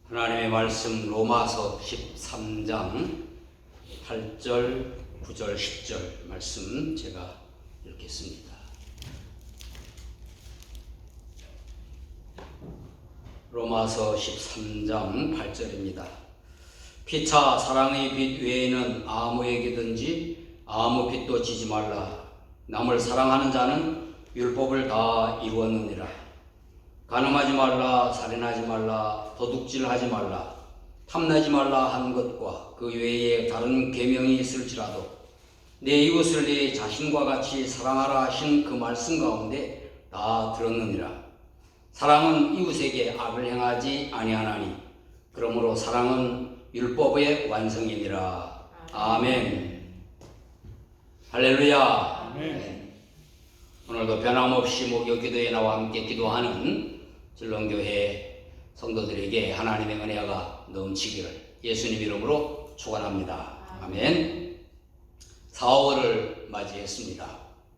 하나님의 말씀 로마서 13장 8절, 9절, 10절 말씀 제가 읽겠습니다. 로마서 13장 8절입니다. 피차 사랑의 빛 외에는 아무에게든지 아무 빛도 지지 말라. 남을 사랑하는 자는 율법을 다 이루었느니라. 간음하지 말라, 살인하지 말라, 도둑질하지 말라, 탐내지 말라 한 것과 그 외에 다른 계명이 있을지라도 내 이웃을 내 자신과 같이 사랑하라 하신 그 말씀 가운데 다 들었느니라. 사랑은 이웃에게 악을 행하지 아니하나니 그러므로 사랑은 율법의 완성이니라. 아멘. 할렐루야. 아멘. 오늘도 변함없이 목요 기도에 나와 함께 기도하는 진롱교회 성도들에게 하나님의 은혜가 넘치기를 예수님 이름으로 축원합니다. 아멘. 4월을 맞이했습니다.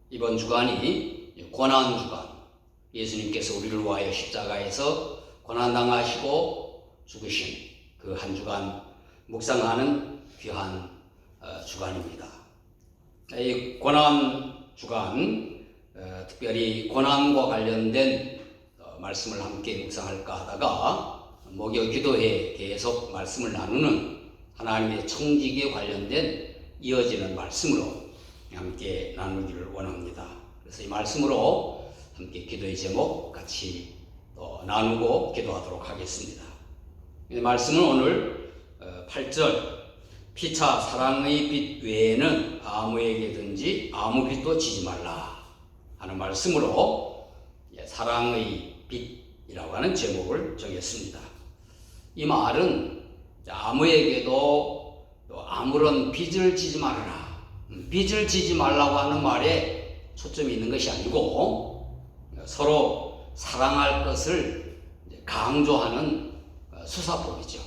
이번 주간이 고난 주간, 예수님께서 우리를 위하여 십자가에서 고난당하시고 죽으신 그 한 주간 묵상하는 귀한 주간입니다. 이 고난 주간, 특별히 고난과 관련된 말씀을 함께 묵상할까 하다가 목요 기도회에 계속 말씀을 나누는 하나님의 청지기에 관련된 이어지는 말씀으로 함께 나누기를 원합니다. 그래서 이 말씀으로 함께 기도의 제목 같이 또 나누고 기도하도록 하겠습니다. 이 말씀은 오늘 8절 피차 사랑의 빛 외에는 아무에게든지 아무 빛도 지지 말라 하는 말씀으로 사랑의 빛이라고 하는 제목을 정했습니다. 이 말은 아무에게도 또 아무런 빚을 지지 말아라, 빚을 지지 말라고 하는 말에 초점이 있는 것이 아니고 서로 사랑할 것을 강조하는 수사법이죠.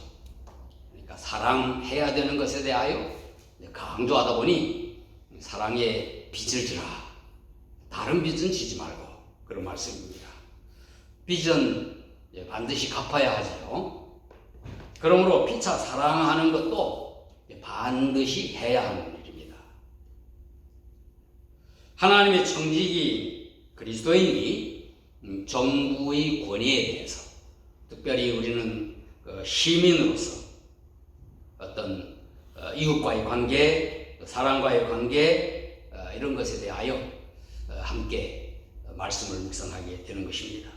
그러니까 사랑해야 되는 것에 대하여 강조하다 보니 사랑에 빚을 지라, 다른 빚은 지지 말고, 그런 말씀입니다. 빚은 반드시 갚아야 하죠. 그러므로 피차 사랑하는 것도 반드시 해야 하는 일입니다. 하나님의 청지기 그리스도인이 정부의 권위에 대해서, 특별히 우리는 시민으로서 어떤 이웃과의 관계, 사람과의 관계, 이런 것에 대하여 함께 말씀을 묵상하게 되는 것입니다.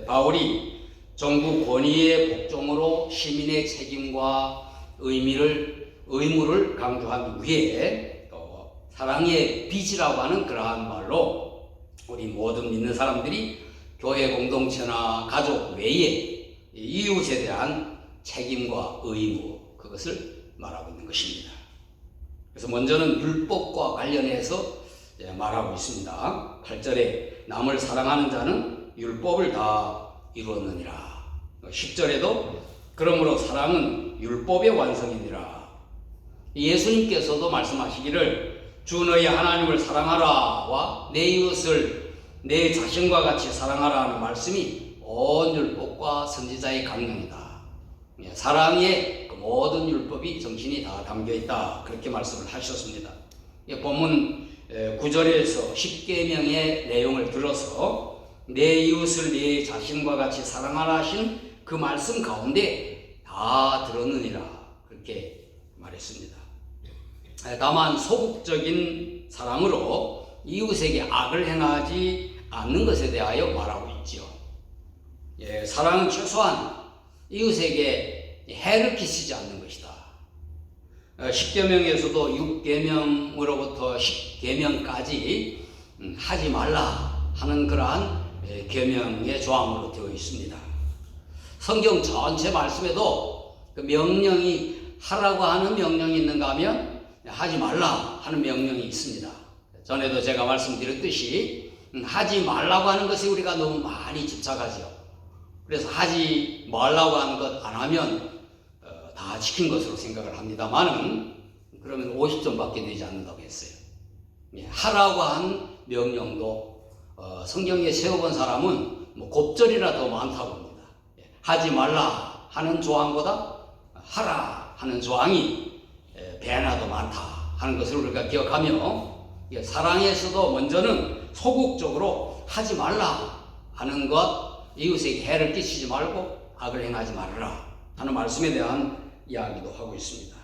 바울이 정부 권위의 복종으로 시민의 책임과 의무를 강조한 위에 또 사랑의 빚이라고 하는 그러한 말로 우리 모든 믿는 사람들이 교회 공동체나 가족 외에 이웃에 대한 책임과 의무, 그것을 말하고 있는 것입니다. 그래서 먼저는 율법과 관련해서 말하고 있습니다. 8절에 남을 사랑하는 자는 율법을 다 이루었느니라. 10절에도 그러므로 사랑은 율법의 완성이니라. 예수님께서도 말씀하시기를 주 너희 하나님을 사랑하라와 내 이웃을 내 자신과 같이 사랑하라 하는 말씀이 온 율법과 선지자의 강령이다. 사랑의 그 모든 율법이 정신이 다 담겨있다, 그렇게 말씀을 하셨습니다. 본문 9절에서 10계명의 내용을 들어서 내 이웃을 내 자신과 같이 사랑하라 하신 그 말씀 가운데 다 들었느니라, 그렇게 말했습니다. 다만 소극적인 사랑으로 이웃에게 악을 행하지 않는 것에 대하여 말하고 있죠. 사랑은 최소한 이웃에게 해를 끼치지 않는 것이다. 10계명에서도 6계명으로부터 10계명까지 하지 말라 하는 그러한 계명의 조항으로 되어 있습니다. 성경 전체 말씀에도 그 명령이 하라고 하는 명령이 있는가 하면 하지 말라 하는 명령이 있습니다. 전에도 제가 말씀드렸듯이 하지 말라고 하는 것에 우리가 너무 많이 집착하죠. 그래서 하지 말라고 하는 것 안 하면 다 지킨 것으로 생각을 합니다만은 그러면 50점밖에 되지 않는다고 했어요. 하라고 한 명령도 성경에 세워본 사람은 곱절이라 더 많다고 합니다. 하지 말라 하는 조항보다 하라 하는 조항이 배나도 많다 하는 것을 우리가 기억하며, 사랑에서도 먼저는 소극적으로 하지 말라 하는 것, 이웃에게 해를 끼치지 말고 악을 행하지 말아라 하는 말씀에 대한 이야기도 하고 있습니다.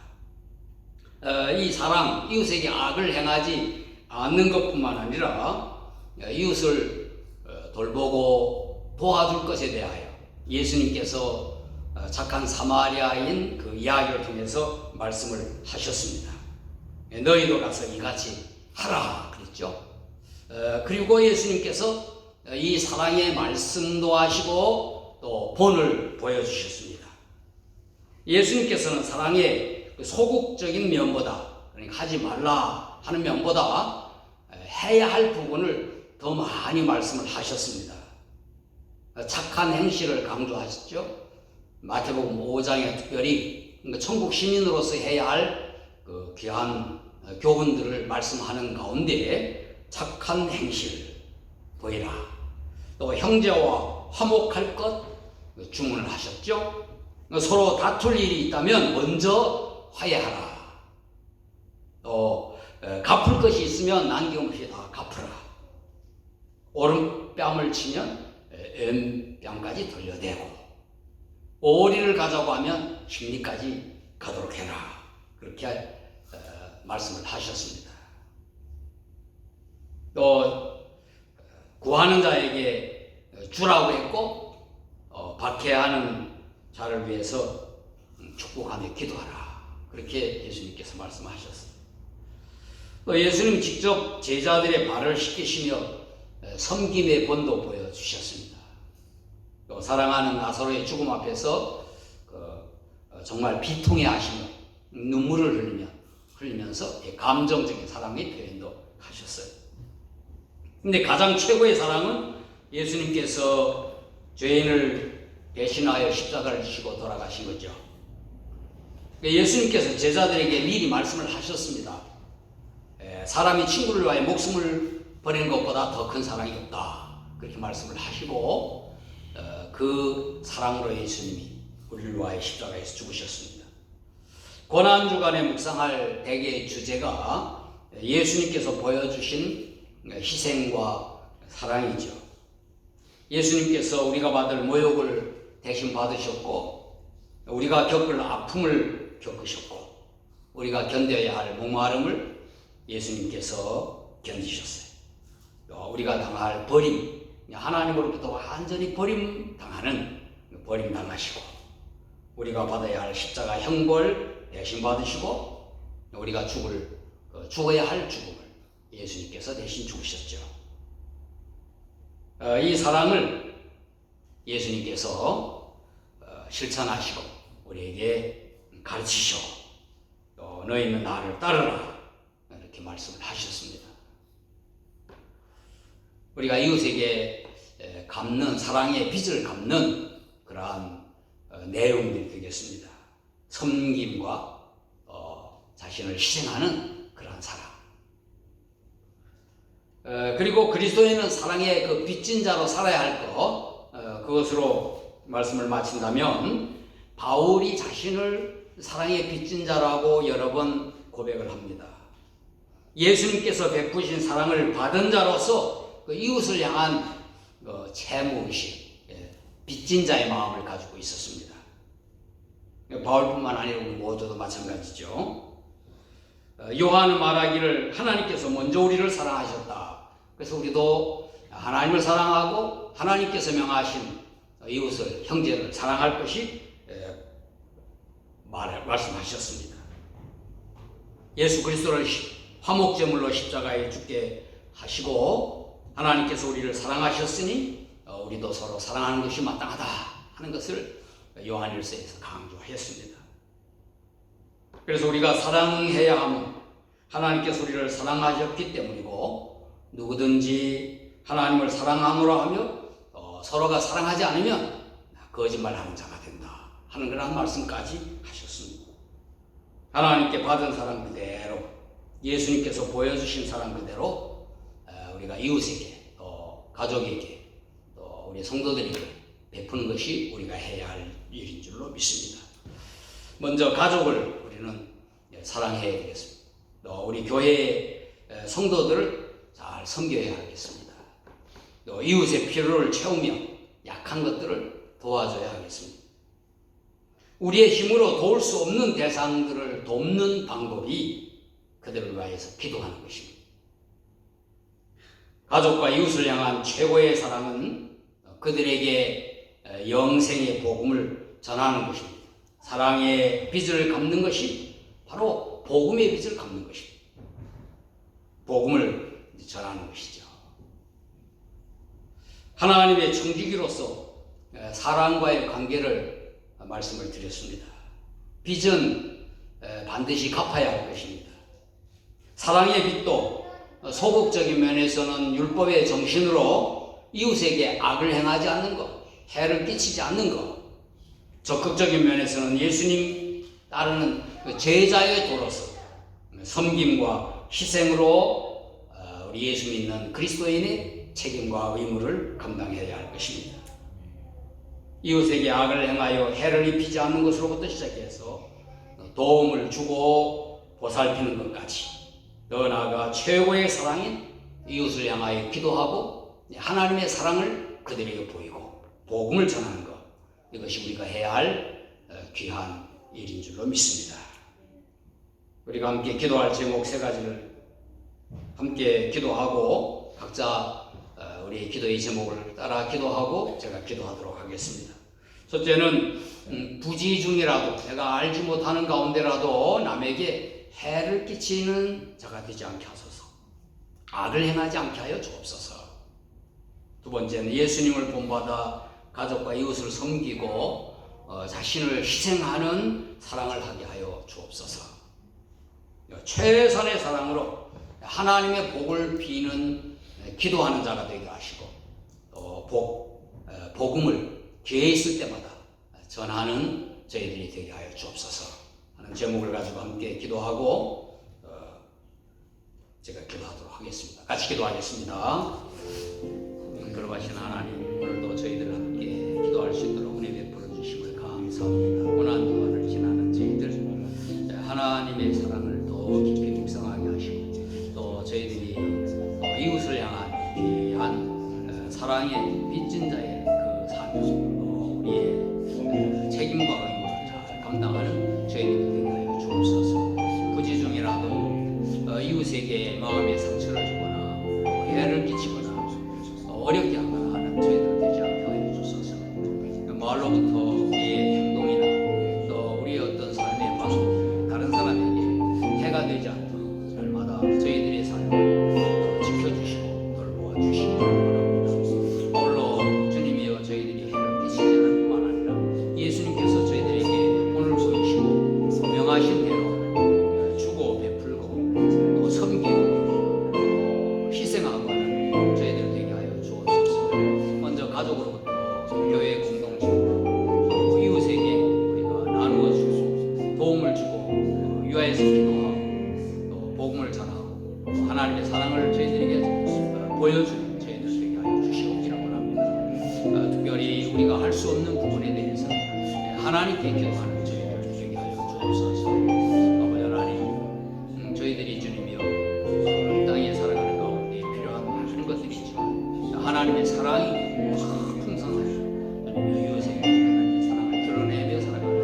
이 사랑, 이웃에게 악을 행하지 않는 것뿐만 아니라 이웃을 돌보고 도와줄 것에 대하여 예수님께서 착한 사마리아인 그 이야기를 통해서 말씀을 하셨습니다. 너희도 가서 이같이 하라 그랬죠. 그리고 예수님께서 이 사랑의 말씀도 하시고 또 본을 보여주셨습니다. 예수님께서는 사랑의 소극적인 면보다, 그러니까 하지 말라 하는 면보다 해야 할 부분을 더 많이 말씀을 하셨습니다. 착한 행실을 강조하셨죠. 마태복음 5장에 특별히 천국 시민으로서 해야 할 그 귀한 교훈들을 말씀하는 가운데 착한 행실 보이라, 또 형제와 화목할 것 주문을 하셨죠. 서로 다툴 일이 있다면 먼저 화해하라. 또 갚을 것이 있으면 남김없이 다 갚으라. 오른뺨을 치면 왼뺨까지 돌려대고, 오리를 가자고 하면 십리까지 가도록 해라. 그렇게 말씀을 하셨습니다. 또 구하는 자에게 주라고 했고, 박해하는 자를 위해서 축복하며 기도하라. 그렇게 예수님께서 말씀하셨습니다. 또 예수님 직접 제자들의 발을 씻기시며 섬김의 본도 보여주셨습니다. 또 사랑하는 나사로의 죽음 앞에서 정말 비통해 하시며 눈물을 흘리면서 감정적인 사랑의 표현도 하셨어요. 근데 가장 최고의 사랑은 예수님께서 죄인을 대신하여 십자가를 지시고 돌아가신 거죠. 예수님께서 제자들에게 미리 말씀을 하셨습니다. 사람이 친구를 위하여 목숨을 버리는 것보다 더 큰 사랑이 없다. 그렇게 말씀을 하시고, 그 사랑으로 예수님이 우리를 위하여 십자가에서 죽으셨습니다. 고난주간에 묵상할 대개의 주제가 예수님께서 보여주신 희생과 사랑이죠. 예수님께서 우리가 받을 모욕을 대신 받으셨고, 우리가 겪을 아픔을 겪으셨고, 우리가 견뎌야 할 목마름을 예수님께서 견디셨어요. 또 우리가 당할 버림, 하나님으로부터 완전히 버림당하는 버림당하시고, 우리가 받아야 할 십자가 형벌 대신 받으시고, 우리가 죽어야 할 죽음을 예수님께서 대신 죽으셨죠. 이 사랑을 예수님께서 실천하시고 우리에게 가르치시고, 또 너희는 나를 따르라 이렇게 말씀을 하셨습니다. 우리가 이웃에게 갚는, 사랑의 빚을 갚는 그러한 내용들이 되겠습니다. 섬김과 자신을 희생하는 그러한 사랑. 그리고 그리스도인은 사랑의 그 빚진 자로 살아야 할 것, 그것으로 말씀을 마친다면, 바울이 자신을 사랑의 빚진 자라고 여러 번 고백을 합니다. 예수님께서 베푸신 사랑을 받은 자로서 그 이웃을 향한 채무의식, 빚진 자의 마음을 가지고 있었습니다. 바울뿐만 아니라 우리 모두도 마찬가지죠. 요한은 말하기를 하나님께서 먼저 우리를 사랑하셨다. 그래서 우리도 하나님을 사랑하고 하나님께서 명하신 이웃을, 형제를 사랑할 것이 말씀하셨습니다. 예수 그리스도를 화목제물로 십자가에 죽게 하시고 하나님께서 우리를 사랑하셨으니 우리도 서로 사랑하는 것이 마땅하다 하는 것을 요한일서에서 강조했습니다. 그래서 우리가 사랑해야 함은 하나님께서 우리를 사랑하셨기 때문이고, 누구든지 하나님을 사랑하노라 하며 서로가 사랑하지 않으면 거짓말하는 자가 된다 하는 그런 말씀까지 하셨습니다. 하나님께 받은 사랑 그대로, 예수님께서 보여주신 사랑 그대로 우리가 이웃에게, 또 가족에게, 또 우리 성도들에게 베푸는 것이 우리가 해야 할 일인 줄로 믿습니다. 먼저 가족을 우리는 사랑해야 되겠습니다. 또 우리 교회 성도들을 잘 섬겨야 하겠습니다. 또 이웃의 필요를 채우며 약한 것들을 도와줘야 하겠습니다. 우리의 힘으로 도울 수 없는 대상들을 돕는 방법이 그들을 위하여서 기도하는 것입니다. 가족과 이웃을 향한 최고의 사랑은 그들에게 영생의 복음을 전하는 것입니다. 사랑의 빚을 갚는 것이 바로 복음의 빚을 갚는 것입니다. 복음을 전하는 것이죠. 하나님의 청지기로서 사랑과의 관계를 말씀을 드렸습니다. 빚은 반드시 갚아야 할 것입니다. 사랑의 빚도 소극적인 면에서는 율법의 정신으로 이웃에게 악을 행하지 않는 것, 해를 끼치지 않는 것, 적극적인 면에서는 예수님 따르는 제자의 도로서 섬김과 희생으로 우리 예수 믿는 그리스도인의 책임과 의무를 감당해야 할 것입니다. 이웃에게 악을 행하여 해를 입히지 않는 것으로부터 시작해서 도움을 주고 보살피는 것까지, 더 나아가 최고의 사랑인 이웃을 향하여 기도하고 하나님의 사랑을 그들에게 보이고 복음을 전하는 것, 이것이 우리가 해야 할 귀한 일인 줄로 믿습니다. 우리가 함께 기도할 제목 세 가지를 함께 기도하고 각자 우리의 기도의 제목을 따라 기도하고 제가 기도하도록 하겠습니다. 첫째는 부지 중이라도 내가 알지 못하는 가운데라도 남에게 해를 끼치는 자가 되지 않게 하소서. 악을 행하지 않게 하여 주옵소서. 두 번째는 예수님을 본받아 가족과 이웃을 섬기고 자신을 희생하는 사랑을 하게 하여 주옵소서. 최선의 사랑으로 하나님의 복을 비는 기도하는 자가 되게 하시고 또 복음을 기회 있을 때마다 전하는 저희들이 되게 하여 주옵소서 하는 제목을 가지고 함께 기도하고 제가 기도하도록 하겠습니다. 같이 기도하겠습니다. 거룩하신 하나님, 오늘도 저희들 함께 기도할 수 있도록 은혜 베풀어 주심을 감사합니다. 고난도를 지나는 저희들 하나님의 사랑을 더 깊이 묵상하게 하시고 또 저희들이 이웃을 향한 귀한 사랑의 빚진 자의 그 삶을 우리의 책임과 의무를 잘 감당하는 저희들이 되게 하여 주옵소서. 부지 중이라도 이웃에게 마음의 상처를 주거나 해를 끼치거나 어렵게 하거나 하는 저희들 되지 않게 하여 주소서. 말로부터 우리의 행동이나 또 우리의 어떤 삶의 방법, 다른 사람에게 해가 되지 않도록 날마다 저희들의 삶을 지켜주시고 돌보아 주시기 바랍니다. 오늘로 주님이여 저희들이 해를 끼치지 않을 뿐만 아니라 예수님께서 저희들에게 오늘 보이시고 명하신 대로 주고 베풀고 또 섬기고 또 희생하고 하는 저희들 되게 하여 주옵소서. 먼저 가족으로부터 교회 공동체 또 이웃에게 우리가 나누어 주고 도움을 주고 유아에서 기도하고 또 복음을 전하고 또 하나님의 사랑을 저희들에게 보여주는 저희들 되게 하여 주시옵기를 원합니다. 특별히 우리가 할 수 없는 부분에 대해서 하나님께 기도하는 저희들 되게 하여 주옵소서. 아버지 하나님, 저희들이 주님이여 이 땅에 살아가는 가운데 필요한 많은 것들이 있지만 하나님의 사랑이 풍성하여 이웃에게 하나님의 사랑을 드러내며 살아가는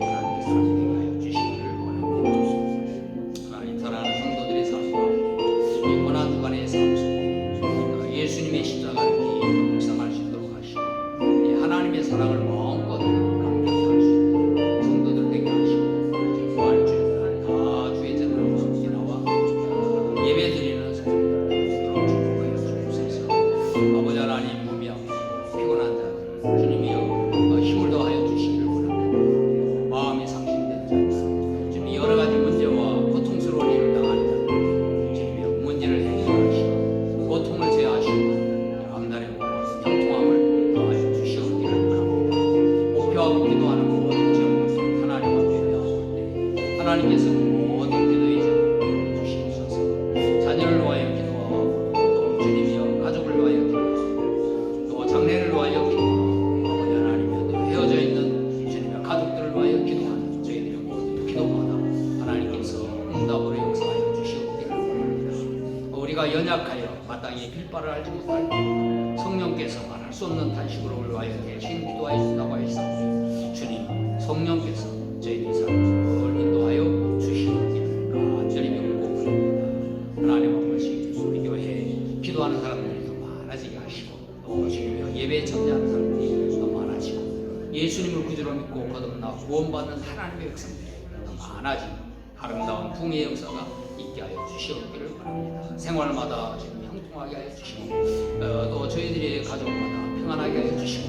하나님의 사랑 되게 하여 주시기를 원합니다. 하나님 사랑하는 성도들의 삶 가운데 이 고난주간의 삶 속에 예수님의 십자가를 묵상할 수 있도록 하시고 하나님의 사랑을 마음껏 감격히 할 수 있는 성도들 되게 하시고 부활주일 다 주의 전을 함께 나와 예배 드리는 성도들 되도록 축복하여 주옵소서. 아버지 하나님, 보며 피곤한 자들 주님이여 힘을 더하여 주시기를 원합니다. 마음이 상심된 자들 주님 여러 가지 문제와 고통스러운 일을 당하는 자들 주님이여 문제를 해결하시고 고통을 제하시고 앞날의 형통함을 더하여 주시옵기를 바랍니다. 목표하고 기도하는 모든 점 하나님 앞에 나올 때 하나님께서 모든 기도의 제목을 주시옵소서. 자녀를 위하여 기도하고 또 주님이여 가족을 위하여 기도하고 또 장래를 위하여 기도하고 아버지 하나님이여 헤어져 있는 주님 연약하여 마땅히 빌바를 알지 못할 성령께서 말할 수 없는 탄식으로 우리 위하여 대신 기도하여 주신다고 하였사오니 주님 성령께서 저희들 삶을 인도하여 주시옵기를 간절히 믿고 부릅니다. 하나님 아버지, 우리 교회에 기도하는 사람들이 더 많아지게 하시고 또 주님의 예배에 참여하는 사람들이 더 많아지고 예수님을 구주로 믿고 거듭나 구원받는 하나님의 백성들이 더 많아지고 아름다운 풍의 역사가 있게 하여 주시옵기를 바랍니다. 생활마다 지금 형통하게 하여 주시고 또 저희들의 가족마다 평안하게 하여 주시고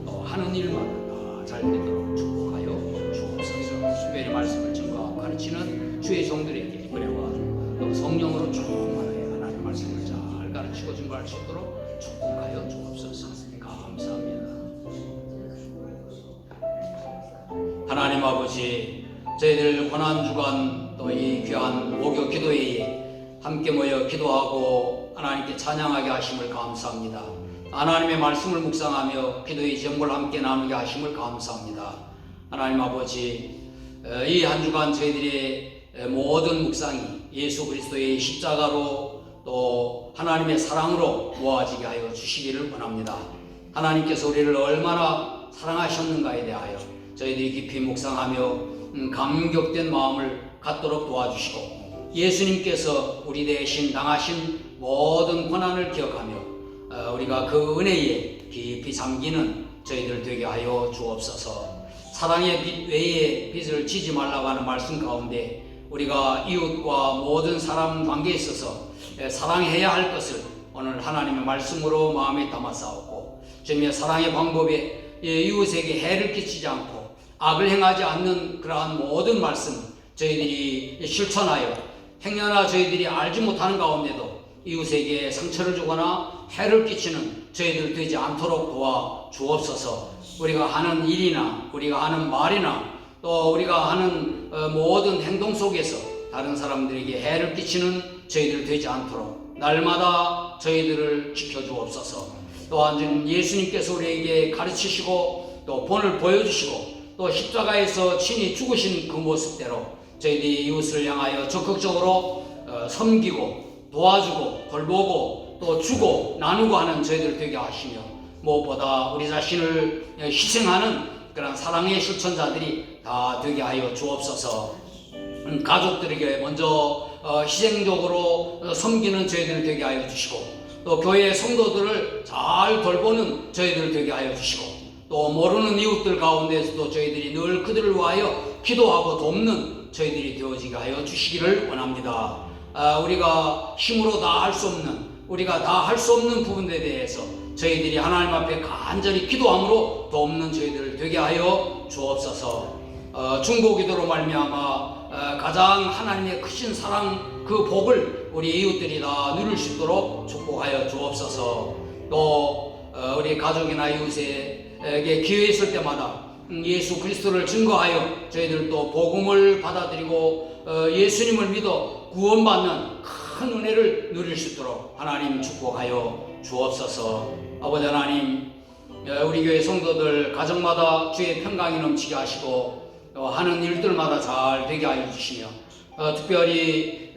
또 하는 일마다 잘 되도록 축복하여 주옵소서. 특별히 말씀을 증거하고 가르치는 주의 종들에게 은혜와 또 성령으로 충만하여 하나님의 말씀을 잘 가르치고 증거할 수 있도록 축복하여 주옵소서. 감사합니다. 하나님 아버지, 저희들 고난주간 또 이 귀한 목요 기도회에 함께 모여 기도하고 하나님께 찬양하게 하심을 감사합니다. 하나님의 말씀을 묵상하며 기도의 제목을 함께 나누게 하심을 감사합니다. 하나님 아버지, 이 한 주간 저희들의 모든 묵상이 예수 그리스도의 십자가로 또 하나님의 사랑으로 모아지게 하여 주시기를 원합니다. 하나님께서 우리를 얼마나 사랑하셨는가에 대하여 저희들이 깊이 묵상하며 감격된 마음을 갖도록 도와주시고 예수님께서 우리 대신 당하신 모든 고난을 기억하며 우리가 그 은혜에 깊이 잠기는 저희들 되게 하여 주옵소서. 사랑의 빛 외에 빛을 지지 말라고 하는 말씀 가운데 우리가 이웃과 모든 사람 관계에 있어서 사랑해야 할 것을 오늘 하나님의 말씀으로 마음에 담아싸웠고 주님의 사랑의 방법에 이웃에게 해를 끼치지 않고 악을 행하지 않는 그러한 모든 말씀 저희들이 실천하여 행여나 저희들이 알지 못하는 가운데도 이웃에게 상처를 주거나 해를 끼치는 저희들 되지 않도록 도와 주옵소서. 우리가 하는 일이나 우리가 하는 말이나 또 우리가 하는 모든 행동 속에서 다른 사람들에게 해를 끼치는 저희들 되지 않도록 날마다 저희들을 지켜주옵소서. 또한 예수님께서 우리에게 가르치시고 또 본을 보여주시고 또 십자가에서 친히 죽으신 그 모습대로 저희들이 이웃을 향하여 적극적으로 섬기고 도와주고 돌보고 또 주고 나누고 하는 저희들 되게 하시며 무엇보다 우리 자신을 희생하는 그런 사랑의 실천자들이 다 되게 하여 주옵소서. 가족들에게 먼저 희생적으로 섬기는 저희들 되게 하여 주시고 또 교회 성도들을 잘 돌보는 저희들 되게 하여 주시고 또 모르는 이웃들 가운데서도 저희들이 늘 그들을 위하여 기도하고 돕는 저희들이 되어지게 하여 주시기를 원합니다. 우리가 힘으로 다 할 수 없는 우리가 다 할 수 없는 부분에 대해서 저희들이 하나님 앞에 간절히 기도함으로 돕는 저희들 되게 하여 주옵소서. 중보기도로 말미암아 가장 하나님의 크신 사랑 그 복을 우리 이웃들이 다 누릴 수 있도록 축복하여 주옵소서. 또 우리 가족이나 이웃에게 기회 있을 때마다 예수 그리스도를 증거하여 저희들도 복음을 받아들이고 예수님을 믿어 구원받는 큰 은혜를 누릴 수 있도록 하나님 축복하여 주옵소서. 아버지 하나님, 우리 교회 성도들 가정마다 주의 평강이 넘치게 하시고 하는 일들마다 잘 되게 하여 주시며 특별히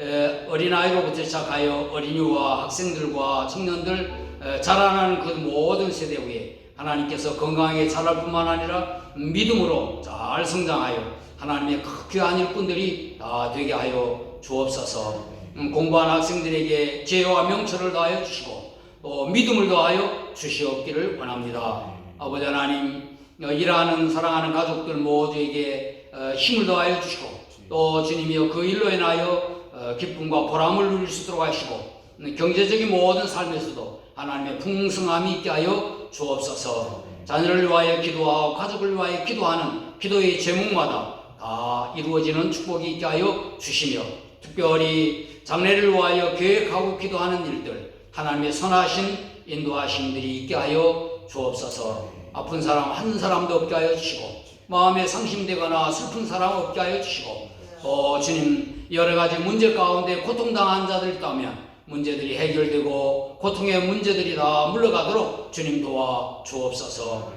어린아이로부터 시작하여 어린이와 학생들과 청년들 자라나는 그 모든 세대 위에 하나님께서 건강하게 자랄 뿐만 아니라 믿음으로 잘 성장하여 하나님의 귀한 일꾼들이 다 되게 하여 주옵소서. 공부한 학생들에게 지혜와 명철을 더하여 주시고 또 믿음을 더하여 주시옵기를 원합니다. 아버지 하나님, 일하는 사랑하는 가족들 모두에게 힘을 더하여 주시고 또 주님이여 그 일로 인하여 기쁨과 보람을 누릴 수 있도록 하시고 경제적인 모든 삶에서도 하나님의 풍성함이 있게 하여 주옵소서. 자녀를 위하여 기도하고 가족을 위하여 기도하는 기도의 제목마다 다 이루어지는 축복이 있게 하여 주시며 특별히 장래를 위하여 계획하고 기도하는 일들 하나님의 선하신 인도하심들이 있게 하여 주옵소서. 아픈 사람 한 사람도 없게 하여 주시고 마음에 상심되거나 슬픈 사람 없게 하여 주시고 주님 여러 가지 문제 가운데 고통당한 자들 있다면 문제들이 해결되고 고통의 문제들이 다 물러가도록 주님 도와 주옵소서.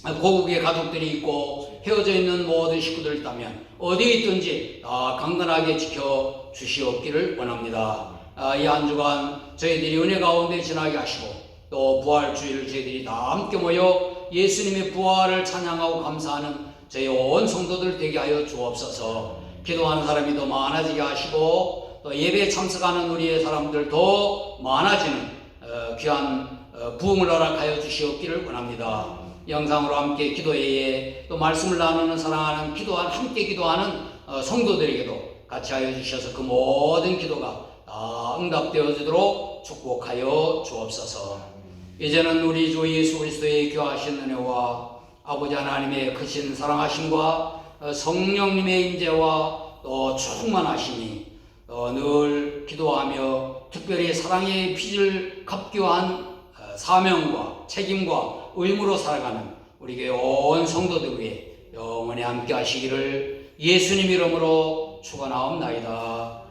고국의 가족들이 있고 헤어져 있는 모든 식구들 있다면 어디에 있든지 다 강건하게 지켜 주시옵기를 원합니다. 이 한 주간 저희들이 은혜 가운데 지나게 하시고 또 부활주일 저희들이 다 함께 모여 예수님의 부활을 찬양하고 감사하는 저희 온 성도들 되게 하여 주옵소서. 기도하는 사람이 더 많아지게 하시고 또 예배에 참석하는 우리의 사람들 더 많아지는 귀한 부흥을 허락하여 주시옵기를 원합니다. 영상으로 함께 기도회에 또 말씀을 나누는 사랑하는 함께 기도하는 성도들에게도 같이 하여 주셔서 그 모든 기도가 다 응답되어지도록 축복하여 주옵소서. 이제는 우리 주 예수 그리스도의 귀하신 은혜와 아버지 하나님의 크신 사랑하심과 성령님의 임재와 또 충만하심이 늘 기도하며 특별히 사랑의 빚을 갚기한 사명과 책임과 의무로 살아가는 우리 교회 온 성도들 위해 영원히 함께 하시기를 예수님 이름으로 축원하옵나이다.